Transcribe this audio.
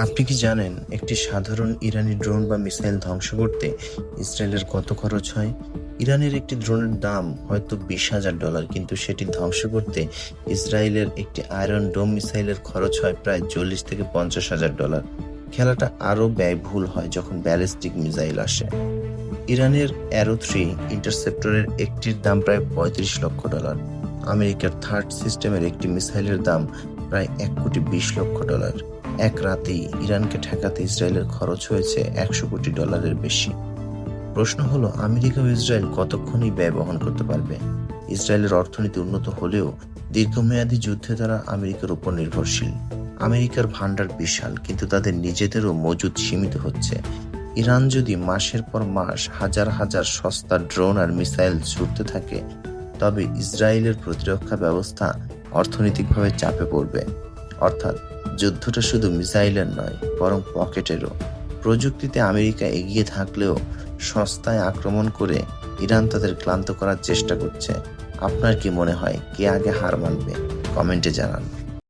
আপনি কি জানেন একটি সাধারণ ইরানি ড্রোন বা মিসাইল ধ্বংস করতে ইসরায়েলের কত খরচ হয়? ইরানের একটি ড্রোনের দাম হয়তো $20,000, কিন্তু সেটি ধ্বংস করতে ইসরায়েলের একটি আয়রন ডোম মিসাইলের খরচ হয় প্রায় $40,000 থেকে $50,000। খেলাটা আরও ব্যয়বহুল হয় যখন ব্যালিস্টিক মিসাইল আসে। ইরানের অ্যারো 3 ইন্টারসেপ্টরের একটির দাম প্রায় $35 লক্ষ। আমেরিকার থার্ড সিস্টেমের একটি মিসাইলের দাম প্রায় $1,20,00,000। এক রাতেই ইরানকে ঠেকাতে ইসরায়েলের খরচ হয়েছে $100 কোটি বেশি। প্রশ্ন হলো, আমেরিকা ও ইসরায়েল কতক্ষণ এই ব্যয় বহন করতে পারবে? ইসরায়েলের অর্থনীতি উন্নত হলেও দীর্ঘমেয়াদী যুদ্ধে তারা আমেরিকার উপর নির্ভরশীল। আমেরিকার ভান্ডার বিশাল, কিন্তু তাদের নিজেদেরও মজুদ সীমিত হচ্ছে। ইরান যদি মাসের পর মাস হাজার হাজার সস্তা ড্রোন আর মিসাইল ছুড়তে থাকে, তবে ইসরায়েলের প্রতিরক্ষা ব্যবস্থা অর্থনৈতিকভাবে চাপে পড়বে। অর্থাৎ যুদ্ধটা শুধু মিসাইলের নয়, বরং পকেটেরও। প্রযুক্তিতে আমেরিকা এগিয়ে থাকলেও সস্তায় আক্রমণ করে ইরান তাদের ক্লান্ত করার চেষ্টা করছে। আপনার কি মনে হয়, কে আগে হার মানবে? কমেন্টে জানান।